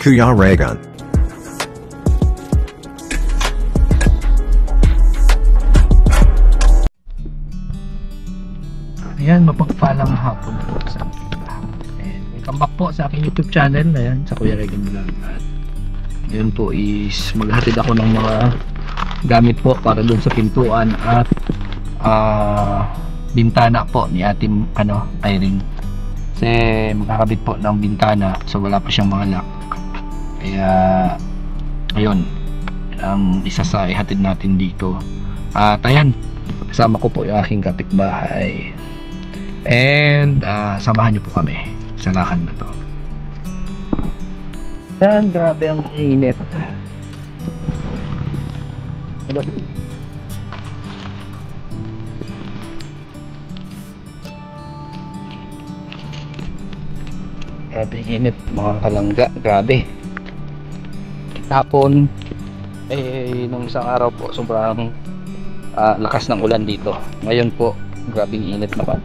Kuya Raygun. Ayan, mapagpalang hapon po sa ating lahat. And welcome back po sa aking YouTube channel. Ayan, sa Kuya Raygun Vlog. At ngayon po is maghatid ako ng mga gamit po para doon sa pintuan at bintana po ni ating Irene. Kasi magkakabit po ng bintana, so wala pa siyang mga lock. Kaya ayun, ang isa sa ihatid natin dito. At ayan, kasama ko po yung aking kapitbahay. And samahan niyo po kami sa lakad na to. Yan, grabe ang init. Grabe ang init mga kalangga, grabe. Tapon nung isang araw po sobrang lakas ng ulan dito. Ngayon po grabe ang init naman.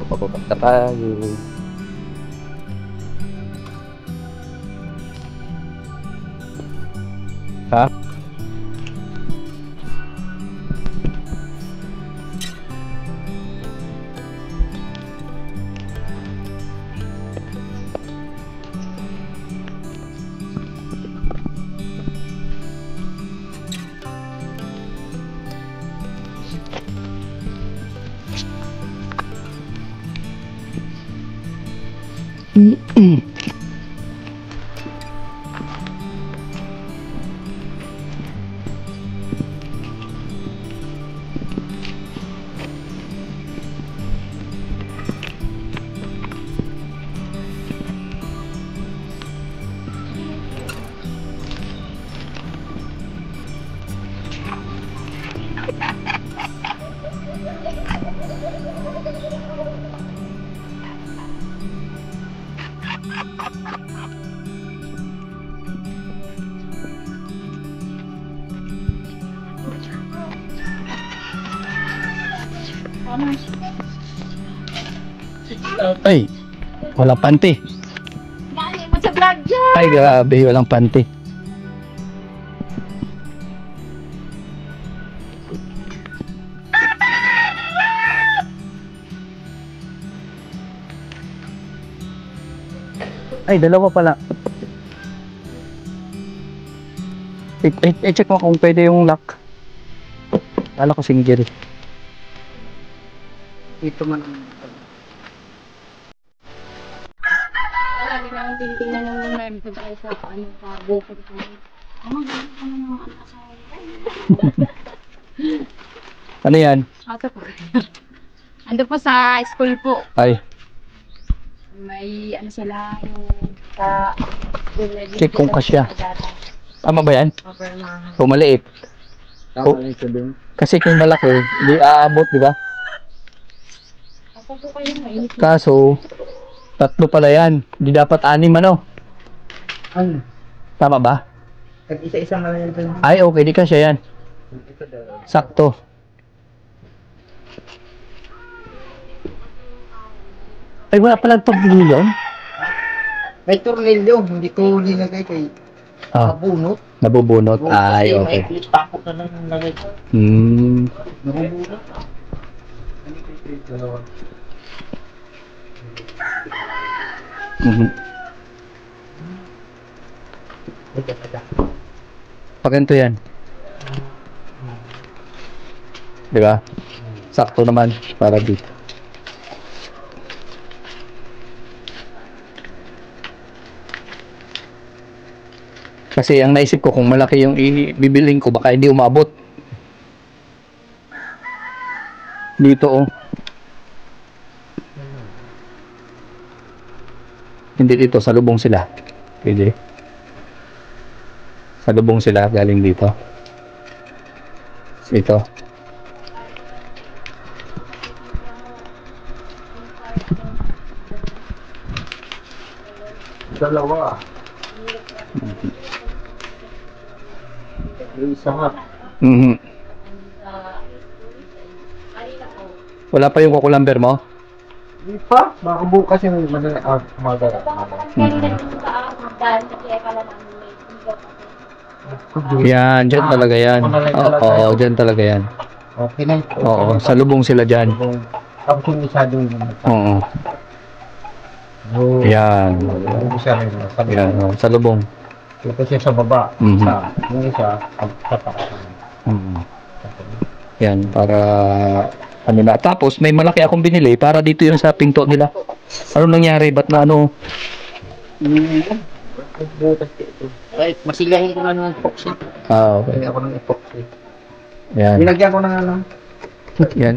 Pababa tayo. Ha? Ay, walang panty. Dali mo sa vlog dyan. Ay, grabe, walang panty. Ay, dalawa pala. I-check mo kung pwede yung lock. Kala ko single. Ito man. Lagi naman tinitingnan ng mga namin sa tayo sa bukod ko. Ang galing ko ng mga asawa. Ano yan? Ito po. Ando po sa school po. Ay, May sila yung check kung kasya. Tama ba yan? Papirmahan. O maliit? Tama lang ito din. Kasi kung malaki, di aabot, di ba? Ako po kayo mainit. Kaso, tatlo pala yan. Di dapat 6, ano? Ano? Tama ba? Isa-isa nga lang ito. Ay, okay, di kasya yan. Ito daw. Sakto. Ay, wala palang tornilyo. May tornilyo, hindi ko nilagay kay nabunot. Nabubunot. Ay, okay. May takot na lang nilagay ko. Nabubunot. Pag ganito yan. Diba? Sakto naman para dito. Kasi ang naisip ko kung malaki yung ibibiling ko baka hindi umabot. Dito oh. Hindi dito, sa lubong sila. Pwede. Sa lubong sila galing dito. Ito. Dalawa. Isa nga. Wala pa yung kukulamber mo? Di pa? Baka bukas yung madala out umaga. Yan, dyan talaga yan. Oo, dyan talaga yan. Okay na. Oo, salubong sila dyan. Tapos yung isa doon. Oo. Yan. Yung isa rin. Yan, oh, salubong. Ito siya sa baba. Mhm. Yung isa, sa taas. Yan, para ano na. Tapos, may malaki akong binili para dito yung sa pinto nila. Ano nangyari? Ba't na ano? Right, masigahin ko na ng epoxy. Ah, okay. Kaya ako ng epoxy. Yan. Nilagyan ko ng ano. Yan.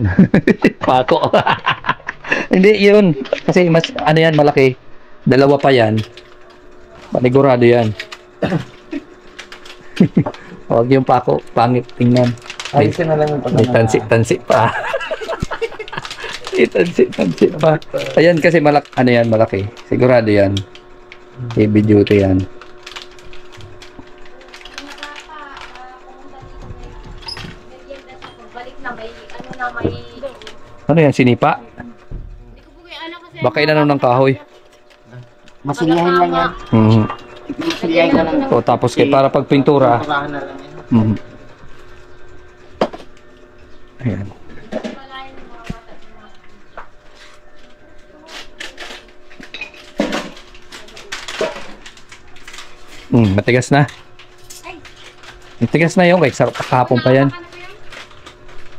Pako. Hindi, yun. Kasi mas, ano yan, malaki. Dalawa pa yan. Panigurado yan. Huwag yung pako. Pangit tingnan. Ayusin na lang yung May tansi-tansi pa. May tansi-tansi pa. Ayan kasi ano yan, malaki. Sigurado yan. Heavy duty yan. Balik na may, ano na may... Ano yan, sinipa? Hindi ko po kaya ano kasi... Baka inano ng kahoy. Masigahin lang yan. Mhm. Masigahin ka lang. O, tapos kay para pag pintura. Purahan na lang yan. Mhm. Ayan. Matigas na. Matigas na yung kahit sarap kahapon pa yan.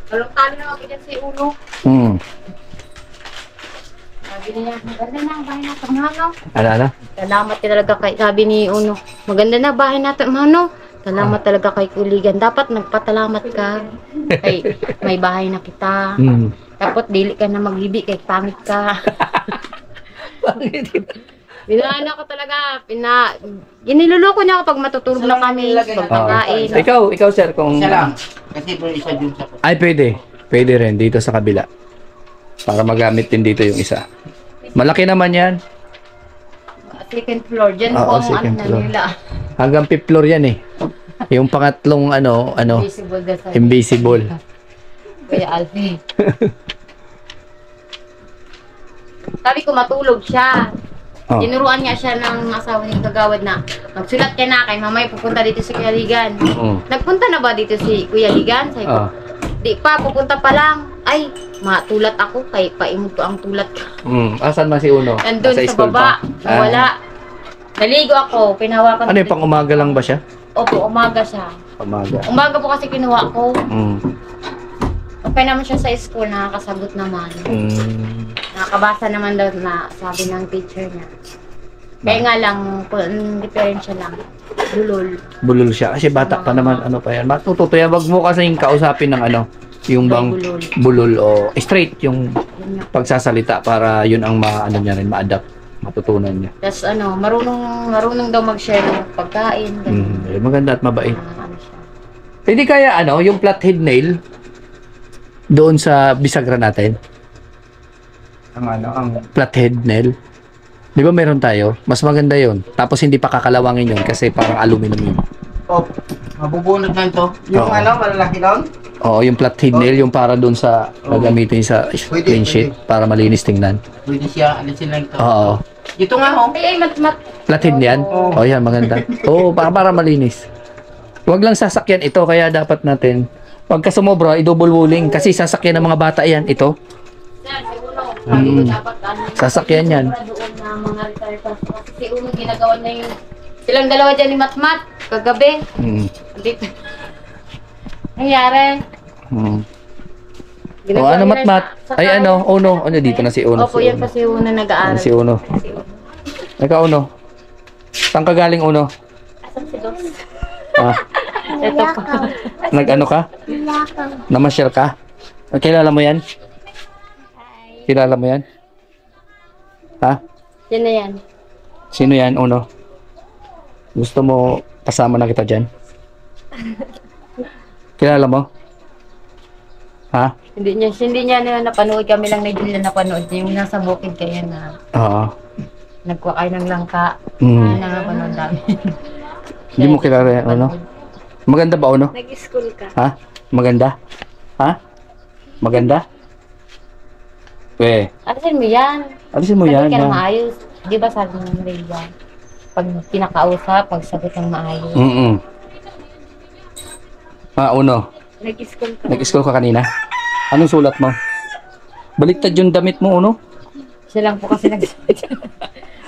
Walang talo na mabigat si Uno. Sabi niya, maganda na ang bahay natin, Mano. Ano? Salamat ka talaga kay, sabi ni Uno, maganda na bahay natin, Mano. Salamat talaga kay Kuligan. Dapat nagpatalamat ka. Kay, may bahay na kita. Dapat dili ka na maghibi kay pangit ka. Binaano ko talaga, giniluloko niya ako pag matutulog na kami, pag pagkain. Ikaw sir, kung... Isa lang. Kasi po isa dun sa... Ay, pwede. Pwede rin dito sa kabila. Para magamit din dito yung isa. Malaki naman yan. Second floor, dyan Oo, po ang second ano na floor. nila. Hanggang 5th floor yan eh. Yung pangatlong Invisible na sa invisible. Kuya Alfie. Sabi ko matulog siya. Oh. Tinuruan niya siya ng asawa ni Kagawad na magsulat ka na kay mamay pupunta dito si Kuya Ligan. Nagpunta na ba dito si Kuya Ligan? Sabi ko, di pa, pupunta pa lang. Ay, matulat ako kay paimod ko ang tulat ko. Asan man si Uno? Nandun Nasa sa school baba. pa? Wala. Naligo ako, pinahawakan Ano yung pang umaga lang ba siya? Opo, umaga siya. Umaga. Umaga po kasi kinuha ko. Mm. Okay naman siya sa school, nakakasagot naman. Nakakabasa naman daw na sabi ng teacher niya. Kaya nga lang, diferensya lang. Bulol. Bulol siya. Kasi bata pa naman, ano pa yan. Matututo yan. Wag mo kasing kausapin ng yung bang Bulol. bulol o straight yung Yun nga. pagsasalita para yun ang niya rin, ma-adapt, matutunan niya. Tapos marunong daw mag-share ng pagkain. Ganun. Maganda at mabait. Ano siya. Hindi kaya yung flathead nail doon sa bisagra natin? Ang Flathead nail. Di ba meron tayo? Mas maganda yon. Tapos hindi pa kakalawangin yun kasi parang aluminum yun. Oh, mabubunod lang to. Yung Oo. malalaki doon? Oo, yung flathead nail, yung para doon sa gagamitin sa clean sheet para malinis tingnan. Pwede siya, alisin lang to. Oo. Ito nga ho. Ay, mat. Flathead yan? Oo. Oh, yan, maganda. Oo, para malinis. Huwag lang sasakyan ito, kaya dapat natin, pagka sumobra, i-double wooling. Kasi sasakyan ng mga bata yan, ito. Yan, si Uno. Sabi ko dapat Sasakyan yan. doon na mga retire pass. Kasi si Uno ginagawa na yung silang dalawa dyan ni Matmat kagabi. Dito. Nangyari. O, ano, Matmat? Ay, Uno. Ano, dito na si Uno. Opo, yan pa si Uno nag-aaral. Si Uno. Si Uno. Ikaw, Uno. Saan ka galing, Uno? Asan si Dos? Ah, Ito pa. nag-ano ka? Namasyal ka? Kilala mo yan? Kilala mo yan? Ha? Yan na yan. Sino yan, Uno? Gusto mo kasama na kita dyan? Kilala mo? Ha? Hindi niya na napanood. Kami lang na din na napanood. Yung nasa bukid kayo na Oo. nagkuha kayo ng langka. Mm. Yun na napanood namin. Hindi mo kilala yan, Uno? Maganda ba, Uno? Nag-school ka. Ha? Maganda? Ha? Maganda? Alisin mo yan. Alisin mo Sagot yan. ka ng Ha? maayos. Di ba sabi ng Rayyan? Pag pinakausap, pagsagot ng maayos. Uno. Nag-school ka. Nag-school ka kanina? Anong sulat mo? Baliktad yung damit mo, Uno. Siya lang po kasi nagsagot.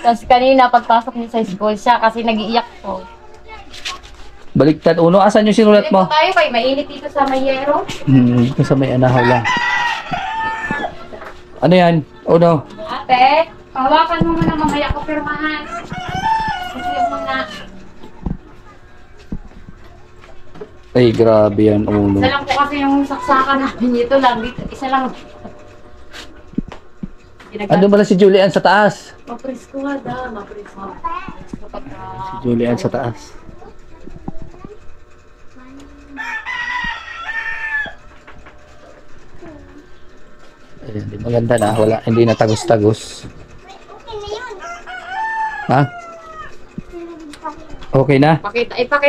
Tapos kanina, pagpasok niya sa school, siya kasi nag-iiyak po. Baliktad, Uno. Asan yung sinulat mo? Tayo kay mainit dito sa Mayero. Dito sa may anahaw lang. Ano yan? Uno. Ate, pahawakan mo muna mamaya ko pirmahan. Kasi yung mga... Ay, grabe yan, Uno. Isa lang po kasi yung saksakan namin dito lang. Dito, isa lang. Ando ba na si Julian sa taas? Mapresko nga da, mapresko. Si Julian sa taas. Ayan, di maganda na. Wala, hindi na tagos-tagos. Ha? Okay na? Ipakita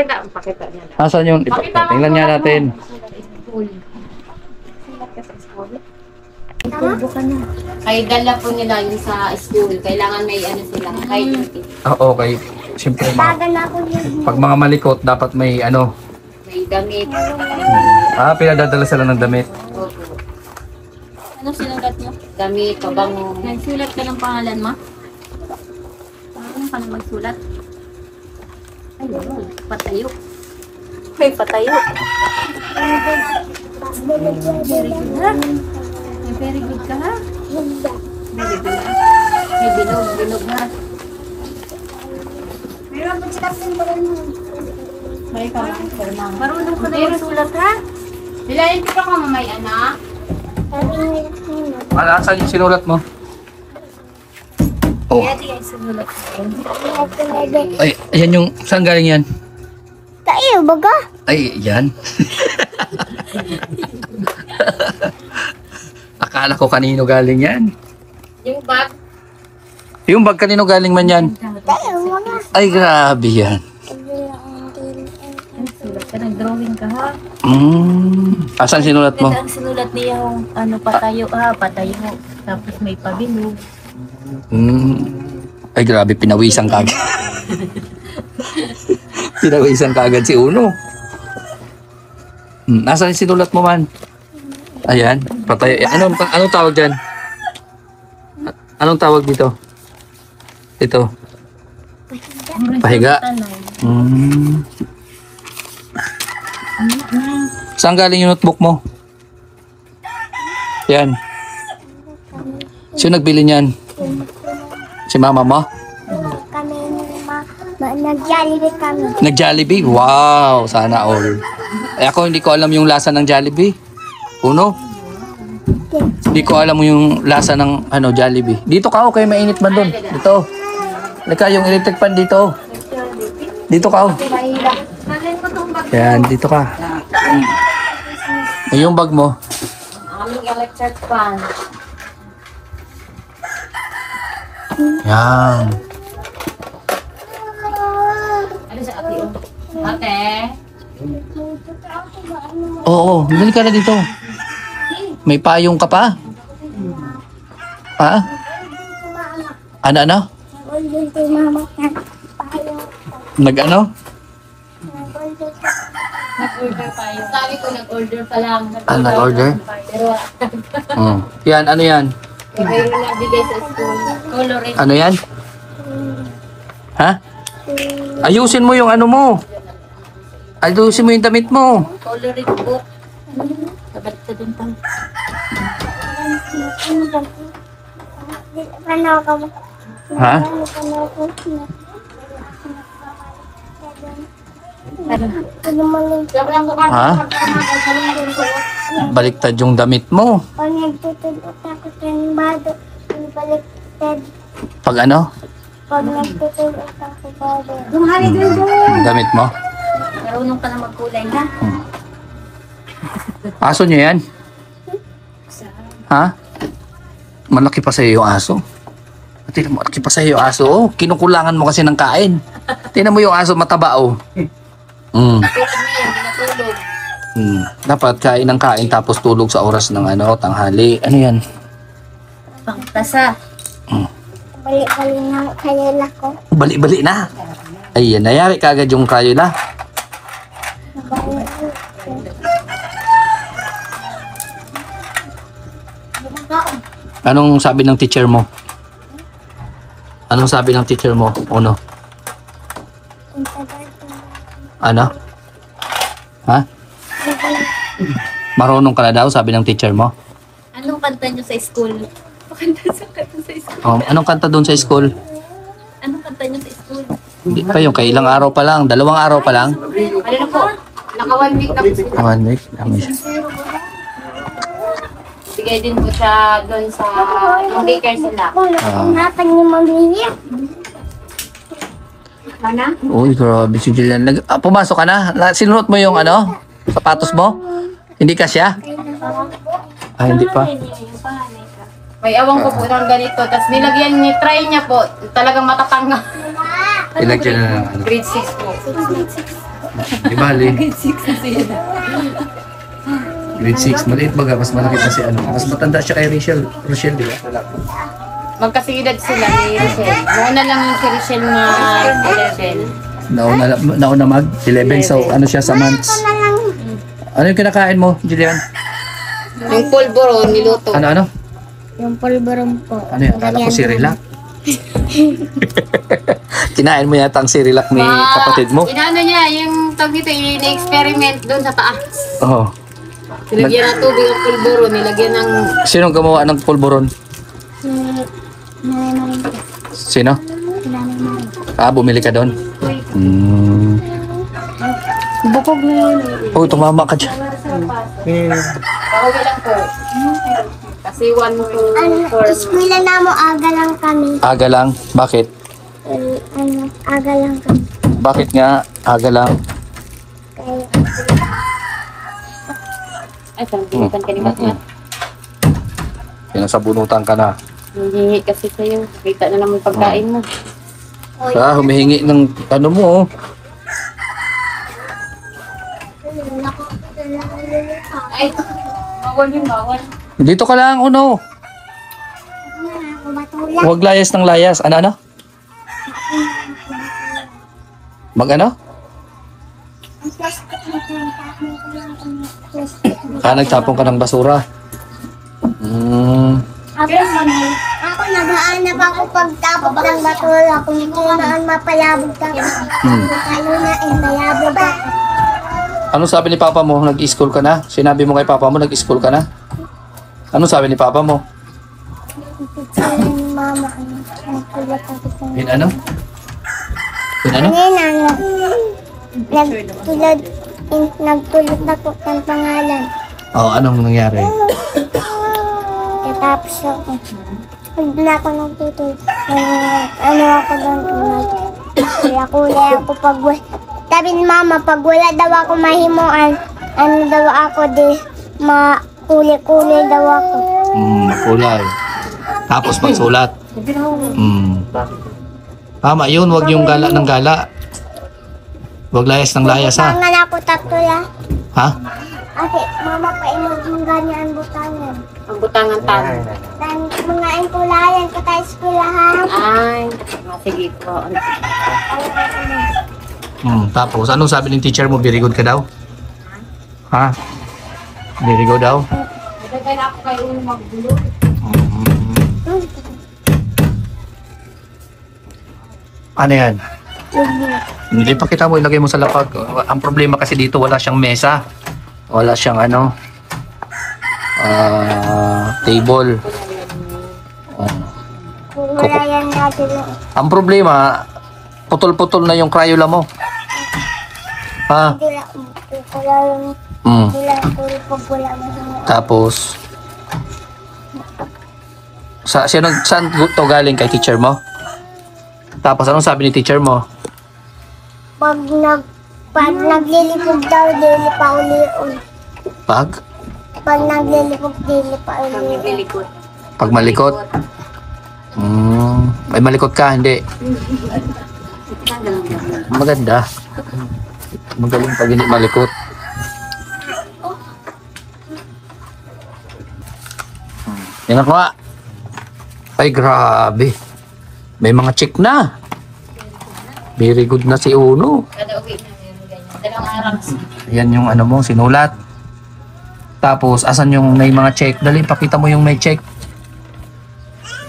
niya lang. Asan yung... Tingnan niya natin. Kaya dala po nila yun sa school. Kailangan may ano sila. Okay. Siyempre, pag mga malikot, dapat may ano. May damit. Pinadadala sila ng damit. Opo. Ano sinulat niyo? Damit, pabango. Nagsulat ka ng pangalan mo? Paano ka na magsulat? Ayun, patayo. May patayo. Very good ka ha? Very good. May binog na. May ka. Marunong ka na magsulat ha? Bilayan ko pa ka mamay anak. Asan yung sinulat mo? Oh. Kaya di ay sinulat ko. Ay, ayan yung... Saan galing yan? Tayo, baga. Ay, yan. Akala ko kanino galing yan. Yung bag. Yung bag kanino galing man yan? Tayo, baga. Ay, grabe yan. Sulat ka, nag-drawing ka ha? Asan sinulat mo? Ganda ang sinulat niya yung ano, patayo ha, patayo. Tapos may pabinog. Ay, grabe, pinawisan kagad. Pinawisan kagad si Uno. Asan yung sinulat mo man? Ayan, patay. Anong tawag dyan? Anong tawag dito? Ito. Pahiga. Saan galing yung notebook mo? Yan. Sino nagbili niyan? Si mama mo? Kami, nag-Jollibee kami. Nag-Jollibee? Wow! Sana all. Ako hindi ko alam yung lasa ng Jollibee. Uno? Hindi ko alam yung lasa ng Jollibee. Dito ka, okay, mainit man doon. Dito. Lika, yung electric fan dito. Dito ka, Yan, dito ka. Yung bag mo. Aming electric fan. Yan. Ano sa ate? Ate? Oo, dali ka na dito. May payong ka pa? Ha? Ano? Nag-ano? Nag-order pa yun. Sabi ko nag-order pa lang. Nag-order? Pero Yan, ano yan? mayroon na bigay sa school. Coloring. Ano yan? Ha? Ayusin mo yung ano mo. Ayusin mo yung damit mo. Coloring book. Kabalik ka dun tayo. Ha? Ha? Baliktad yung damit mo. Pag nagtutulog ako sa yung bado, yung baliktad. Pag ano? Pag nagtutulog ako sa bado. Yung damit mo? Marunong ka na magkulay ha? Aso niyo yan? Ha? Malaki pa sa'yo yung aso. Tingnan mo, malaki pa sa'yo yung aso. Oh, kinukulangan mo kasi ng kain. Tingnan mo yung aso, mataba oh. Tulog niya, pinatulog. Dapat kain ng kain tapos tulog sa oras ng tanghali. Ano yan? Pangtasa. Balik-balik ng kanila ko. Bali-bali na. Ayan, nayari ka agad yung Crayola. Anong sabi ng teacher mo? Anong sabi ng teacher mo? Uno? Ano? Ha? Marunong ka na daw, sabi ng teacher mo? Anong kanta nyo sa school? Kanta sa school. Oh, anong kanta doon sa school? Anong kanta nyo sa school? Hindi pa yung kailang araw pa lang, 2 araw pa lang. Ano na po? Naka 1 week na po sila. 1 week. Dami siya. Bigay din po siya doon sa yung daycare sila. Napan niyo mamili. Mana? Uy, grabe si Julian. Pumasok ka na? Sinuot mo yung ano? Sapatos mo? Hindi ka siya? Ah, hindi pa. May awang ko po ng ganito. Tapos nilagyan niya, try niya po. Talagang matatanga. Ilagyan na ng ano. Grade 6 po. Di bali. Grade 6 na siya. Grade 6. Maliit baga. Mas malaki pa si ano. Mas matanda siya kay Rochelle, di ba? Magkasigidad sila ni Rochelle. Nauna lang yung si Rochelle na 11. Nauna mag 11. So, ano siya sa months? Ano yung kinakain mo, Julian? Yung pulburo, niluto. Ano? Yung pulburon po. Ano yan? Akala ko Cyrillac. Kinain mo yata ang Cyrillac ni kapatid mo? Inaano niya, yung tawag dito, in-experiment doon sa taas. Oo. Nilagyan ng tubig ang pulburo, nilagyan ng... Sinong gumawa ng pulburon? Si Nanay Marin. Sino? Si Nanay Marin. Ah, bumili ka doon? Hmm. Bukog na yun. Oh, tumama ka dyan. Pauwi lang po. Kasi 1 to 4. Eskwela na mo, aga lang kami. Aga lang? Bakit? Aga lang kami. Bakit nga aga lang? Kaya, Ay, sabitan ka ni Batman. Pinasabunutan ka na. Hindi kasi sa'yo. Kita na naman pagkain mo. Ah, humihingi ng ano mo oh. Ay, bawal yun, bawal. Dito ka lang, uno. ako matulak. Huwag layas ng layas. Ano? Mag ano? Ang plastic na tinatapon ko lang ang plastic. Nagtapon ka ng basura. Ako naghahanap ako pagtapon ng basura kung hindi naan mapalabog ako. Lalo na mayabog ako. Ano sabi ni Papa mo? Nag-school ka na? Sinabi mo kay Papa mo, nag-school ka na? Ano sabi ni Papa mo? Sabi ni Mama, nagtulak ako sa Yun ano? Yun ano? nagtulak ako ng pangalan. Oh, anong nangyari? Tapos ako, na ako nagtutol. Ano ako doon, kulay ako pag sabi ni Mama, pag wala daw ako mahimuan, ano daw ako di, makuli-kuli daw ako. Makulay. Tapos pagsulat. Tama yun, wag yung gala ng gala. Wag layas ng layas ha. Butangan ako tatlo ya. Ha? Ate, Mama, paimod yung ganyan butangan. Ang butangan tayo. Dan mga impulayan ka tayo eskwelahan. Ay, sige po. Tapos, anong sabi ng teacher mo? Very good ka daw? Ha? Very good daw? Nagkakay na ako kayo magbulo. Ano yan? Hindi pa kita mo, ilagay mo sa lapag. Ang problema kasi dito, wala siyang mesa. Wala siyang ano, table. Wala yan natin. Ang problema, putol-putol na yung Crayola mo. Ha? Hindi lang, wala yung, hindi lang kulay pag wala mo. Tapos, saan to galing kay teacher mo? Tapos, anong sabi ni teacher mo? Pag naglilipog daw, dili pa uli. Pag naglilipog, dili pa uli. Pag malikot? Ay, malikot ka, hindi. Maganda. Magaling pag hindi malikot. Yan ako nga. Ay, grabe. May mga check na. Very good na si Uno. Kada uwi na yun, ganyan. Dalawang araw. Yan yung ano mo, sinulat. Tapos, asan yung may mga check? Dali, pakita mo yung may check.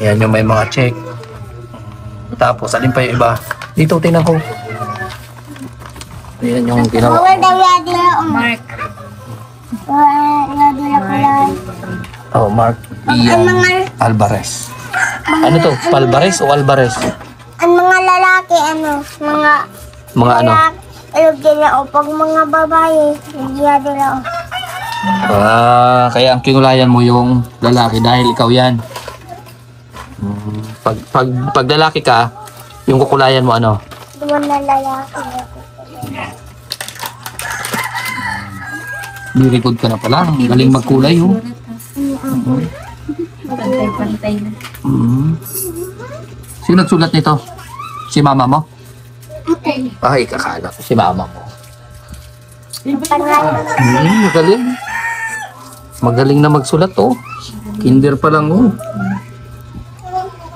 Yan yung may mga check. Tapos, alin pa yung iba? Dito, tingnan ko. Yan yung ginawa. Mark. Wala pala. Oh, Mark Ian Alvarez. Ano to? Palvarez o Alvarez? Ang mga lalaki, Mga ano? Nila o pag mga babae, nagyado nila o. Kaya ang kinulayan mo yung lalaki dahil ikaw yan. Pag lalaki ka, yung kukulayan mo ano? Duwan na lalaki. Very good ka na pala. Ang galing magkulay, oh. Pantay-pantay na. Sino nagsulat nito? Si mama mo? Ay, kakala ko. Si mama mo. Magaling. Magaling na magsulat, oh. Kinder pa lang, oh.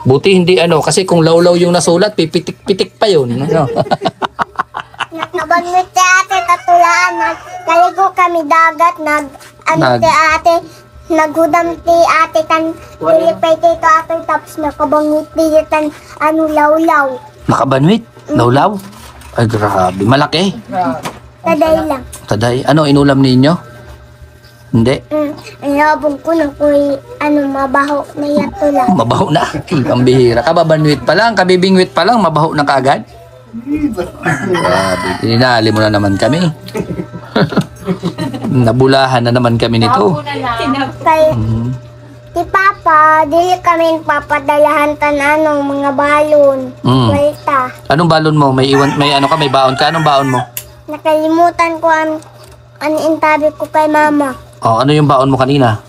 Buti hindi ano, kasi kung lawlaw yung nasulat, pipitik-pitik pa yun. Ano? Nabanggit si ate, katulaan. Kaligo kami dagat, si ate, naghudam si ate kan pilipay dito ate, tapos nakabangit dito tan, lawlaw. Nakabanwit? Lawlaw? Ay, grabe. Malaki. Taday lang. Taday. Ano, inulam ninyo? Hindi. Nabong ko na kuy, mabaho na yato lang. Mabaho na. Ang bihira. Kababanwit pa lang, kabibingwit pa lang, mabaho na kagad. Grabe. Tinali mo na naman kami. Nabulahan na naman kami nito. Kay, si Papa, dili kami papadalahan tan mga balon. Walta. Anong balon mo? May ano ka, may baon ka? Anong baon mo? Nakalimutan ko ang intabi ko kay Mama. Oh, ano yung baon mo kanina?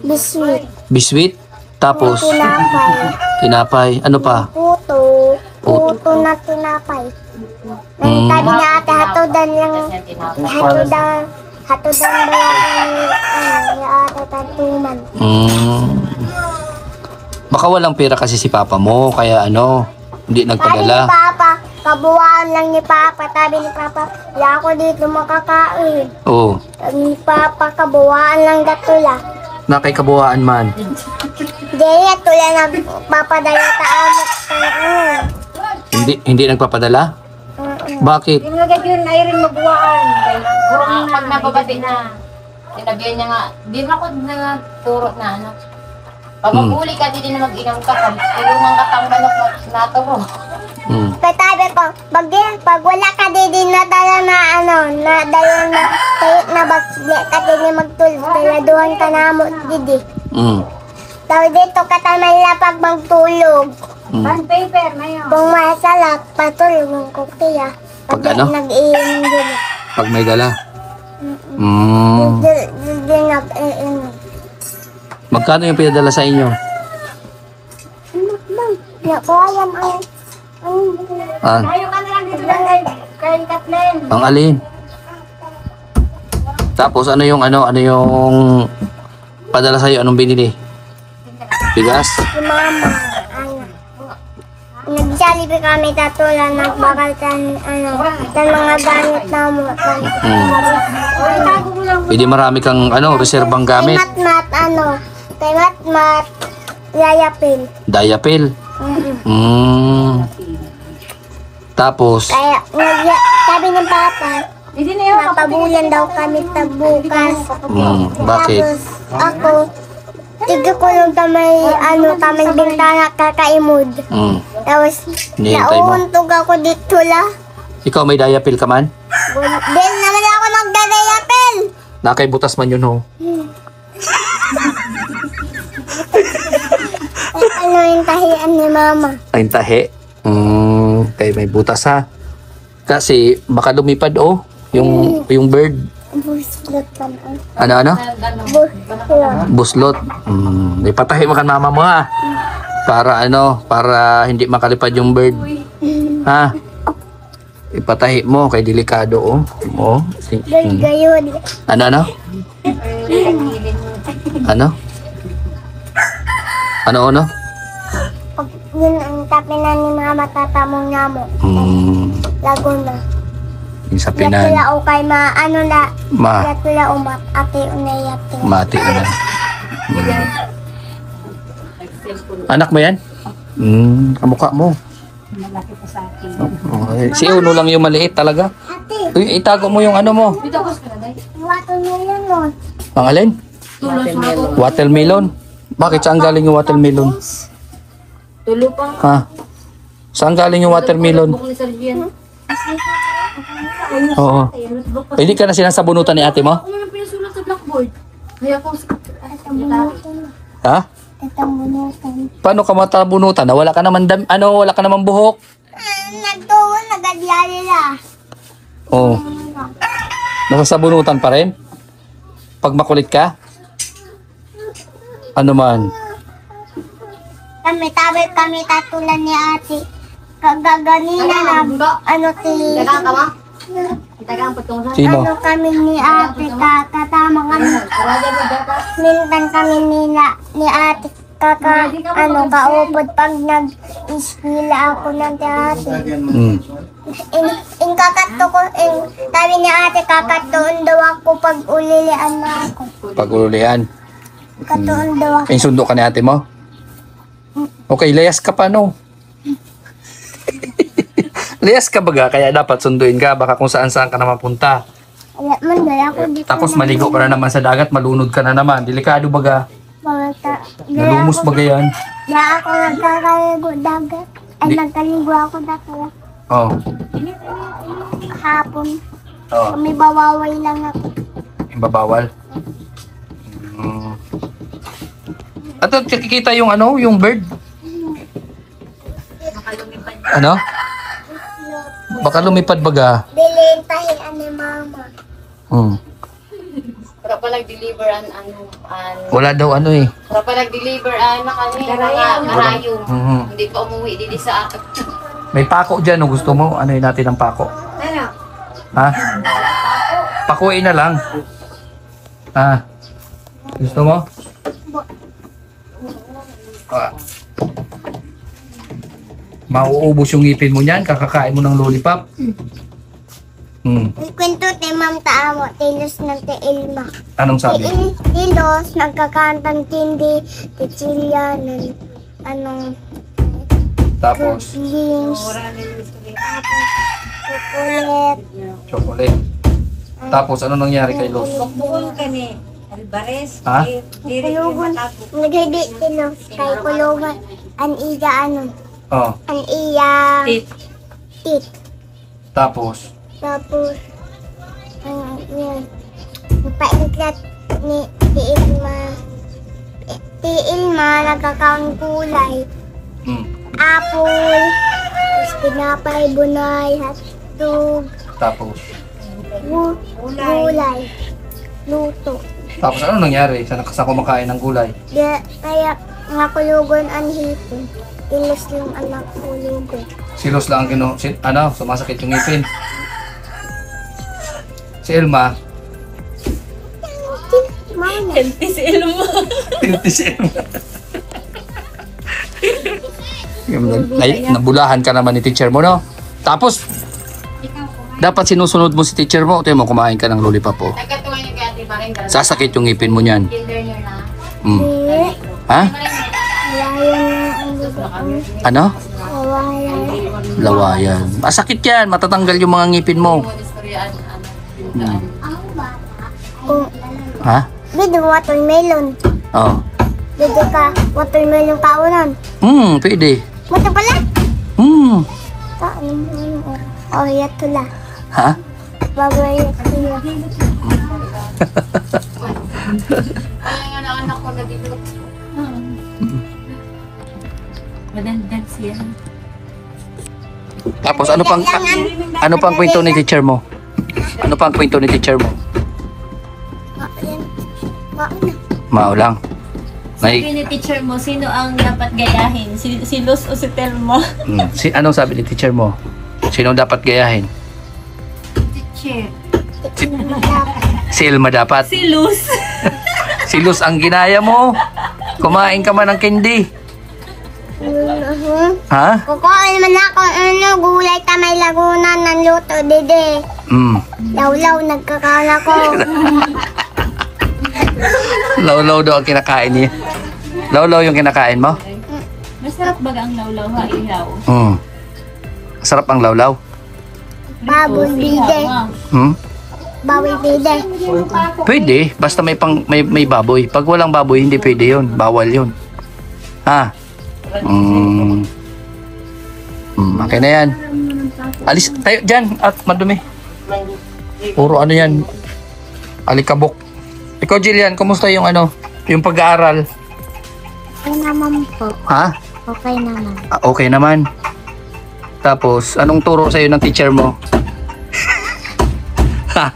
Biswit. Biswit? Tapos? Tinapay. Tinapay. Ano pa? Puto. Puto na tinapay. Naintabi na ate, hatodan lang. Hatodan ba yung ate tatuman. Baka walang pera kasi si papa mo, kaya hindi Sabi ni nagpadala. Papa, kabuuan lang ni Papa. Sabi ni Papa, wala ako dito makakain. Oo. Sabi ni Papa, kabuuan lang datula. Na kay kabuuan man. Dili tula na papadala ta amot Hindi nagpapadala? Bakit? Yung agad yun ay rin magbuwaan. Kurang pag nababati na. Sinabihan niya nga, di na ako nagturo na Pag maghuli ka, di din na mag-inom ka. Tulungan ka tang manok na naturo. Katabi ko, pag wala ka din nadala na nadala na tayo na bagsli ka din magtulog. Paladuhan ka na mo, didi. Tawag dito ka tayo pag magtulog. Band paper na yun. Kung masalak, patulog ng kuktiya. Pag ano? Nag-iinom din. Pag may dala? Hindi nag-iinom. Magkano yung pinadala sa inyo? Nakuha Ah, Tayo ka na lang dito kay Kathleen. ang alin? Tapos ano yung padala sa iyo? Anong binili? Bigas? Si Mama, nag-jollibee kami tatulan, nagbakal tan mga gamit na mo. Pwede marami kang reserbang gamit. Kay Matmat, yayapin. Diapel. Tapos, Kaya, sabi ng Papa, napabulan daw kami bukas. bakit? Tapos, ako, tigakulong tamay bintana kakaimod. Tapos, Hinihintay mo. nauuntog ako dito la. Ikaw may diapel ka man? Din naman ako magdadayapel. Nakay butas man yun, ho. Yung tahian ni Mama? Ay, tahi. Kaya may butas, ha? Kasi, baka lumipad, yung bird. Buslot pa na. Ano? Buslot. Buslot. Ipatahi mo kan mama mo, ha? Para hindi makalipad yung bird. Ha? Ipatahi mo, kay delikado, Gayod. Ano? Ano? Yun ang tapinan ni mama tatamong namo. Laguna. Yung sa Yatula Pinan. o kay ano na. Ma. Yatula o ate o na yatula. Mati na. Anak mo yan? Kamukha mo. Malaki pa sa akin. Okay. Si Uno lang yung maliit talaga. Ate, Uy, itago mo yung ano mo. wato mo yun nun. Ang alin? Watermelon. Bakit saan galing yung watermelon? Tulo pa. Ha? Saan galing yung watermelon? Bukli sa Lian. Oo. Hindi ka na sinasabunutan ni ate mo? Ano nang pinasulat sa blackboard? Kaya ko Ha? Tatamunutan. Paano ka matabunutan? Wala ka naman wala ka naman buhok. Nagtuon, nagadyali na. Oo. Nasasabunutan pa rin? Pag makulit ka? Ano man? Kami tatulan ni ate. Kagaganina na, Tagang ka ma? Tagang patungsan. Sino? ano kami ni ate, katama kami. Mintan kami ni ate, kaupod pag nag-ispila ako ng ate. Kakato ko, tabi ni ate, kakatoon daw ako pag ulilian na ako. Pag-ulian. Katoon daw ako. Yung sundo ka ni ate mo? Okay, layas ka pa no? Layas ka baga, kaya dapat sunduin ka. Baka kung saan-saan ka na mapunta. Wala man, dahil ako dito. Tapos maligo ka na naman sa dagat, malunod ka na naman. Delikado baga. Nalumos baga yan. Dahil ako nagkakaligo dagat. Ay, Di- nagkaligo ako dagat. Oh. Hapon. Oh. Kami bawaway lang ako. Yung babawal. At kikita yung yung bird. Ano? Baka lumipad baga. Bilhin tahian ni mama. Para pa nag-deliver an. Wala daw Para pa nag-deliver na kami. Karayong. Hindi pa umuwi dito sa akin. May pako dyan, gusto mo? Ano yun natin ang pako? Ano? Ha? Pakuin na lang. Ha? Gusto mo? Mauubos yung ngipin mo niyan, kakakain mo ng lollipop. Kwento ni Ma'am Taamo, Tilos ng Ilma. Anong sabi? Tilos, nagkakantang tindi, Tichilya, ng anong Tapos, games, chocolate. chocolate. Tapos, ano nangyari kay Los? Bukol ka ni Alvarez. Ha? Kulugan, naghindi tilos, kay kulugan, an iya Oh, an iya tit. tapos, Tapos, yan, paingkat ni Ilma, nagkakaang kulay. Apple, tapos tinapay, bunay, hotdog, tapos. gulay, luto. Tapos, ano nangyari sa kumakain ng gulay? Kaya nga kulugon ang hipon. Ilos lang anak kulugon. Si Los lang ang sumasakit yung ngipin. Si Elma, Mana? Healthy si Elmo. Tinti si Elma. Nabulahan ka naman ni teacher mo, no? Tapos, dapat sinusunod mo si teacher mo. Tayo mo, kumain ka ng lollipop, oh. Nagkatuwa yung kaya Ate Maring. Sasakit yung ngipin mo niyan. Kinder niyo na. Hindi. Ha? Layan ang lugon. Ano? Kawayan. Lawayan. Masakit yan. Matatanggal yung mga ngipin mo. Kung Ha? bido watermelon. Oh. Bido ka watermelon kaunan. Pwede. Mata pala. Kain mo. Oh, yatula. Ha? Bagay yatula. Ay, nga anak ko na dito. Madandan siya. Tapos, ano pang kwento ni teacher mo? Ano pang kwento ni teacher mo? Mao lang. Sabi ni teacher mo, sino ang dapat gayahin? Si Luz o si Telma? Anong sabi ni teacher mo? Sino dapat gayahin? Teacher. Si Elma dapat. Si Luz. Si Luz ang ginaya mo. Kumain ka man ng candy. Ha? Kukuha naman ako gulay tamay Laguna ng luto, dede. Law-law, nagkakaon ako. Law-law daw ang kinakain niya. Law-law yung kinakain mo? Masarap ba ang lawlaw ha, ihaw? Sarap ang law-law. Baboy, dede. Baboy, dede. Pwede, basta may baboy. Pag walang baboy, hindi pwede yun. Bawal yun. Ha? Okay na yan. Alis tayo dyan at madumi. Puro ano yan. Alikabok. Ikaw, Jillian, kumusta yung yung pag-aaral? Okay naman po. Ha? Okay naman. Okay naman. Tapos, anong turo sa'yo ng teacher mo? Ha?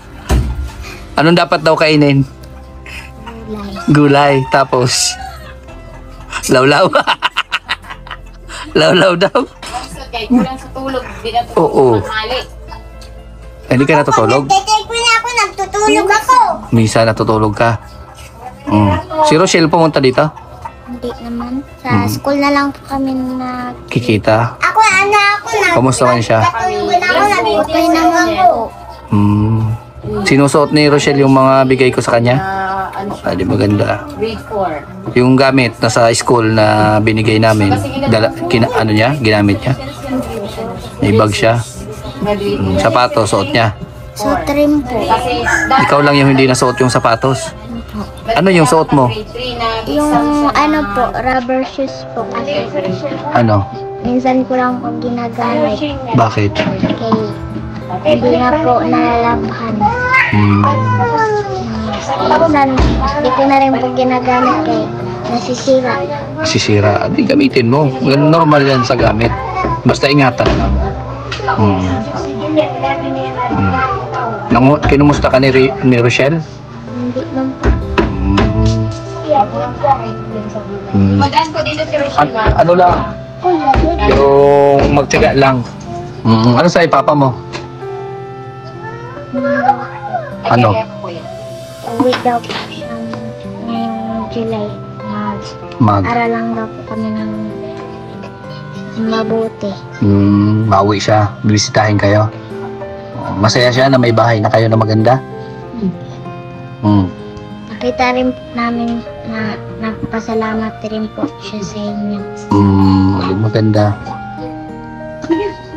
Anong dapat daw kainin? Gulay. Tapos, lawlaw. Lawlaw daw. Kulang sa tulog. Di na Oo. Hindi ka natutulog? Tetay ko na ako, nagtutulog ako. Minsan natutulog ka. Si Rochelle pumunta dito? Hindi naman. Sa school na lang po kami na... Kikita. Ako na. Kamusta man siya? Natulog na ako, nagputay naman po. Sinusuot ni Rochelle yung mga bigay ko sa kanya? Di maganda. Grade 4. Yung gamit na sa school na binigay namin, ginamit niya? May bag siya. Sapatos, suot niya. So, trim po. Kasi Ikaw lang yung hindi nasuot yung sapatos. Ano yung suot mo? Yung po, rubber shoes po kasi. Ano? Minsan ko lang po ginagamit. Bakit? Kaya hindi na po nalalabhan. Minsan, hindi ko na rin po ginagamit kaya nasisira. Sisira. Di gamitin mo. Normal yan sa gamit. Basta ingatan lang. Kinumusta ka ni Rochelle? Hindi lang po. Magaan ko dito si Rochelle. Ano lang? Yung magtiyaga lang. Ano sa papa mo? Ano? Uwi daw po siya ngayong July. Mag. Aral lang daw po kami ng mabuti. Mauwi siya. Bibisitahin kayo. Masaya siya na may bahay na kayo na maganda. Nakita rin po namin na nagpasalamat rin po siya sa inyo. Maganda.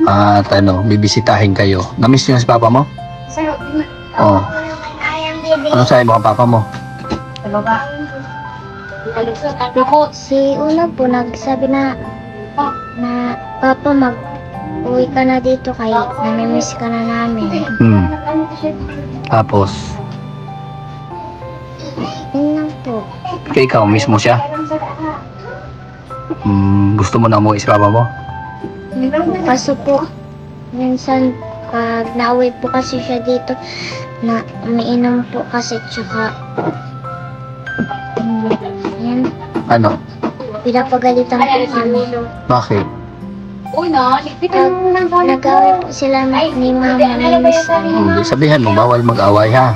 At bibisitahin kayo. Namiss niyo si papa mo? Oo. Ano sabi mo ang papa mo? Si Una po nagsabi na Papa, mag-uwi ka na dito kaya namimiss ka na namin. Tapos, Yun lang po. kaya ikaw, miss mo siya? Gusto mo na umuwi si papa mo? Kaso po, minsan pag nauwi po kasi siya dito, na umiinom po kasi tsaka yan, Ano? pinapagalitan po kami. Bakit? Nag-away po sila ni Mama minsan. Sabihan mo, bawal mag-away ha.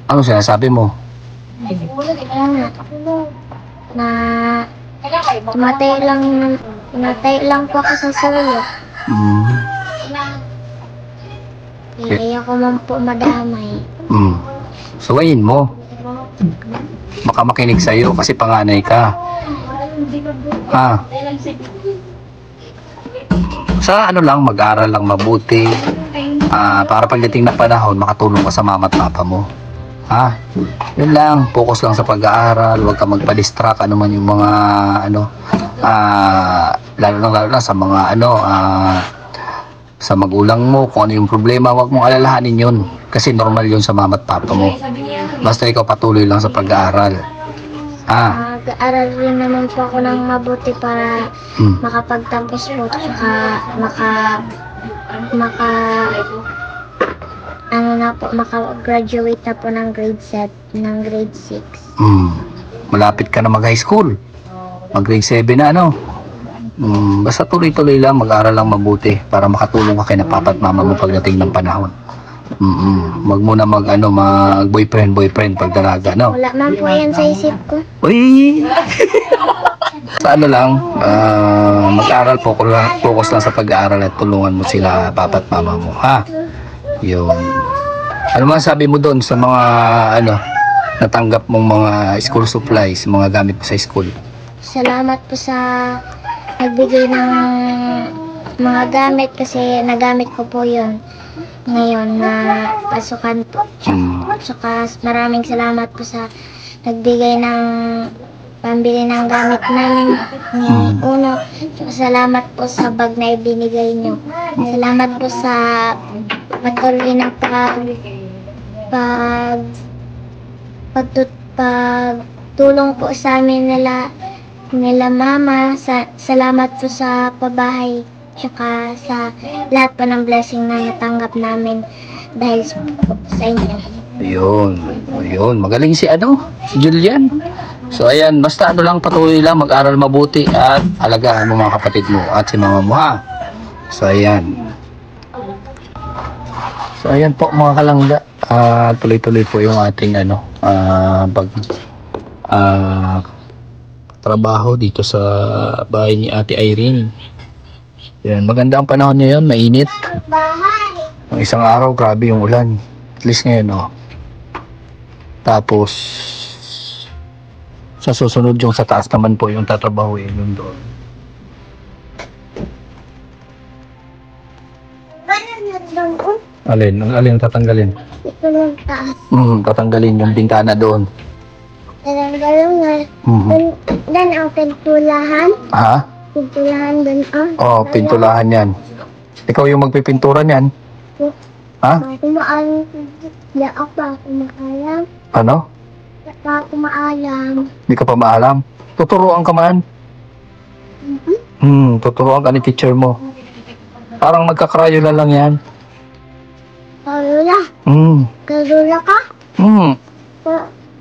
Ano sinasabi mo? Na tumatay lang po ako sa solo. Kaya ko man po madamay. Suwayin mo. Baka makinig sa'yo kasi panganay ka. Ha? Sa lang, mag-aral lang mabuti. Para pagdating na panahon, makatulong ka sa mama at papa mo. Ha? Yun lang, focus lang sa pag-aaral, huwag ka magpa-distract, ano man yung mga, lalo na sa mga, sa magulang mo, kung ano yung problema, huwag mong alalahanin yun. Kasi normal yun sa mama at papa mo. Basta ikaw patuloy lang sa pag-aaral. Mag-aaral rin naman po ako ng mabuti para makapagtapos po, tsaka maka-graduate na po ng grade 7, ng grade 6. Malapit ka na mag-high school. Mag-grade 7 na Basta tuloy-tuloy lang, mag-aaral lang mabuti para makatulong ka kay na papa at mama mo pagdating ng panahon. Wag muna mag boyfriend pag dalaga, no? Wala man po yan sa isip ko. Uy! Sa ano lang, mag-aral, focus lang sa pag-aaral at tulungan mo sila, papa at mama mo, ha? Yun. Ano masabi mo doon sa mga, natanggap mong mga school supplies, mga gamit mo sa school? Salamat po sa nagbigay ng mga gamit kasi nagamit ko po yun ngayon na pasukan po. Saka maraming salamat po sa nagbigay ng pambili ng gamit namin. Uno, salamat po sa bag na ibinigay nyo. Salamat po sa patuloy ng pagtulong po sa amin nila mama. Salamat po sa pabahay. Tsaka sa lahat po ng blessing na natanggap namin dahil sa inyo. Ayun. Magaling si Julian. So ayan, basta lang, patuloy lang, mag-aral mabuti at alagaan mo mga kapatid mo at si mama mo, ha? So ayan. So ayan po mga kalangga. Tuloy-tuloy po yung ating trabaho dito sa bahay ni Ate Irene. Yan, maganda ang panahon ngayon, mainit. Ang isang araw, grabe yung ulan. At least ngayon, Tapos, sa susunod yung sa taas naman po yung tatrabahuin yung doon. Alin tatanggalin? Ito lang taas. Tatanggalin yung bintana doon. Talanggalong nga. Dan ang pintulahan. Ha? Pintulahan doon. Pintulahan yan. Ikaw yung magpipintura niyan? Ha? Kumaalam. Di ako pa kumaalam. Ano? Pa kumaalam. Di ka pa maalam? Tuturuan ka man? Tuturuan ka ni teacher mo. Parang magkakrayola lang yan. Karula. Karula ka?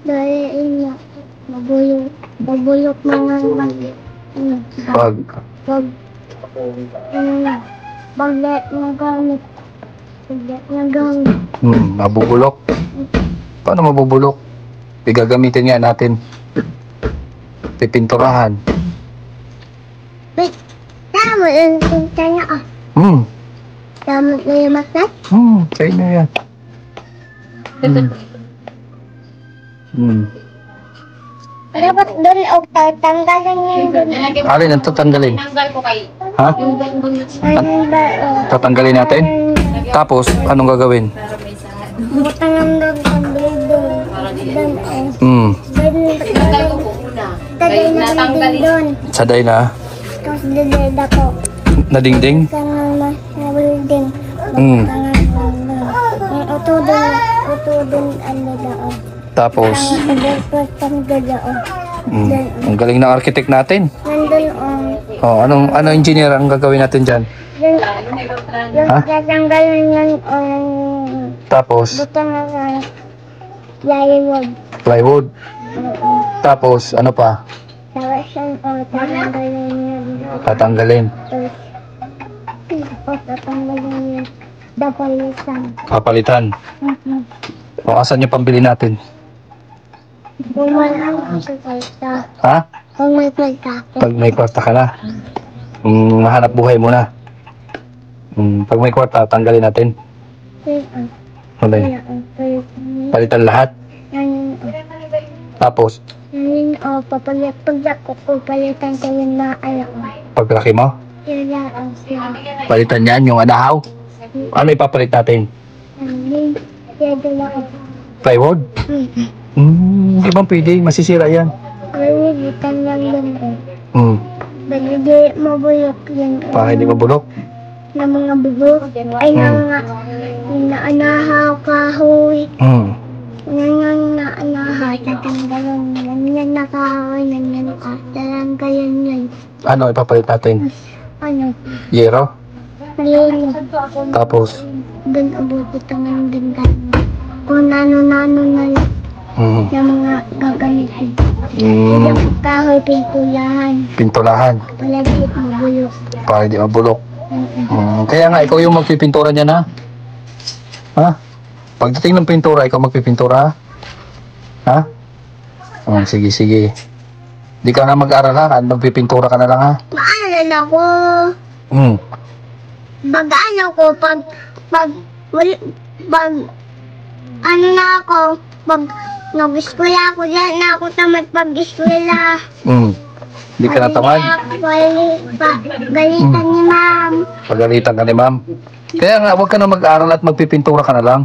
Dahil inyo. Mabulok mga baglet ng gamit. Mabubulok. Paano mabubulok? Gagamitin nga natin. Pipinturahan. Wait, tama yung tinta niya Tama na yung matat? Sa'yo na yan. Dapat doon o tatanggalin niya doon. Alin ang tatanggalin? Tinanggal ko kay Ha? yung bonbon na siya. Ano ba Tatanggalin natin? Tapos, anong gagawin? Butangan doon ang doon. Tinanggal ko po una. Tagay na Natanggalin. doon. Saday na? Tapos dideda ko. Nadingding? Tangan na building. Uto doon ano doon. Tapos, ang galing ng architect natin. Nandun Anong engineer ang gagawin natin dyan? yung tatanggalin yan Tapos, butang na plywood. plywood. Tapos, ano pa? Tapos yan tatanggalin yan. Tatanggalin. Tapos tatanggalin yan. Dapalitan. Papalitan. O, asan yung pambili natin? Kung wala akong palta. Ha? Kung may palta. Pag may kwarta ka na. Mahanap buhay mo na. Pag may kwarta, tanggalin natin. Ano yun? Palitan lahat. Tapos, Yan papalitan ko yung naala ko. paglaki mo, Yun lang siya. palitan yan, yung anahaw. Ano ipapalit natin? Yun lang. Plywood? Hindi bang pwede, masisira yan. Palitan lang lang eh. Bagay mabulok yun. Para hindi mabulok. Na mga bubuk. Ay na mga naanahaw kahoy. Yan naanahaw. Tatanggalan yan. Yan nakahaw. Yan tatanggalan yan. Ano ipapalit natin? Ano? Yero? Malilo. Tapos, Doon abubutangan din tayo. Kung nano-nano na lang. Yung mga gagamitin. Yung kahoy pintulahan. pintulahan. Palagit mabulok. Para hindi mabulok. Kaya nga, ikaw yung magpipintura niya na. Ha? Pagdating ng pintura, ikaw magpipintura? Ha? Oh, sige, sige. Di ka na mag-aaral ha? Magpipintura ka na lang ha? Maaral ako. Hmm. Bagaan ako ano na ako, pag nag-eskwela ako, diyan na ako tamad pag-eskwela. Hmm. Di ka natamad? Galitan ni ma'am. Pagalitan ka ni ma'am. Kaya nga, huwag ka na mag-aaral at magpipintura ka na lang.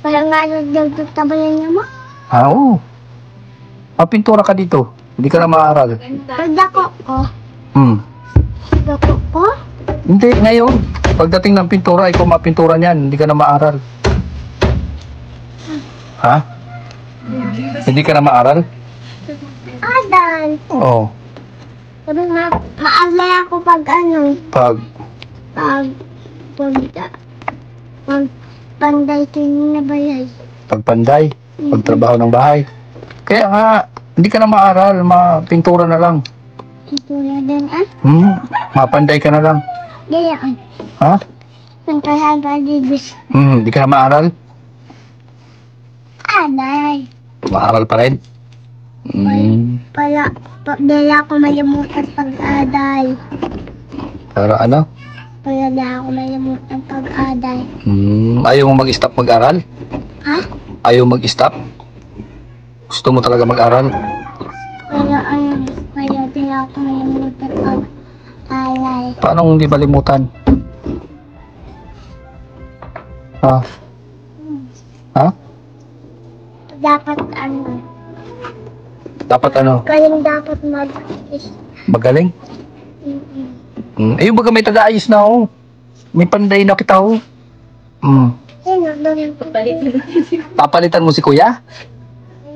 Parang nga nagdagdagtabayan niya mo. Ah, oo. Mapintura ka dito. Hindi ka na maaral. Pagdako ko. Pagdako ko? Hindi, ngayon. Pagdating ng pintura, ikaw mapintura niyan. Hindi ka na maaral. Ha? Hindi ka na maaral? Adal. Oo. Sabi nga, maalay ako pag ano, Pag, panday tingin na bayay. pagpanday. Pagtrabaho ng bahay. Kaya nga, hindi ka na maaral. Mapintura na lang. Ito na din Mapanday ka na lang. Gayaan. Ha? Nagkahan pa digis. Hindi ka na maaral? Aday. Maaral pa rin? Dala ako malimutan pag-aday. Pero ano? Dala ako malimutan pag-aday. Ayaw mo mag-stop mag-aral? Ha? Ayaw mag-stop? Gusto mo talaga mag-aral? Dala ako malimutan pag-aday. Paano kung hindi malimutan? Ha? Ha? Dapat ano? Dapat ano? Galing dapat Magaling? Ayun baga may taga-ayos na ako. May panday na kita ako. Sino doon? Papalitan mo si kuya?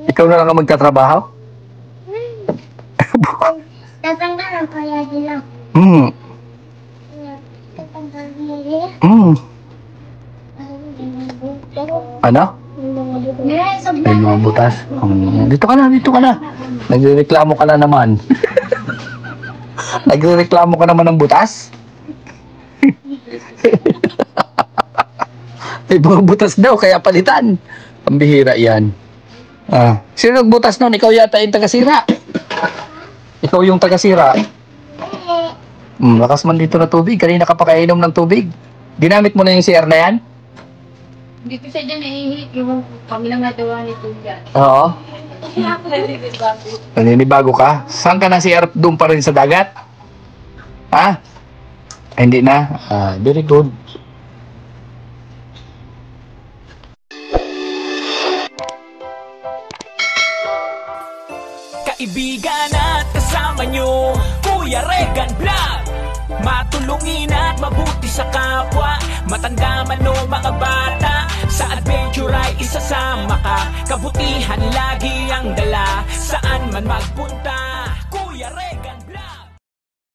Ikaw na lang ang magtatrabaho? Tatanggalan pa yan sila. Tatanggalan nila. Ano? May mga butas. Dito ka na, dito ka na. Nagrereklamo ka na naman. Nagrereklamo ka naman ng butas? May mga butas daw, kaya palitan. Ang bihira yan. Sino nagbutas nun? Ikaw yata yung taga-sira. Ikaw yung taga-sira. Lakas man dito na tubig. Kanina ka pa kainom ng tubig. Ginamit mo na yung CR na yan? Dito sa dyan yung pamilang natawa ni Tuya. Oo. Naninibago ka? Saan ka na CR? Doon pa rin sa dagat? Ha? Hindi na? Very good. Kaibigan at kasama nyo, Kuya Regan Vlog. Matulungin at mabuti sa kapwa, matanda man o mga bata. Sa adventure ay isasama ka, kabutihan lagi ang dala. Saan man magpunta, Kuya Regan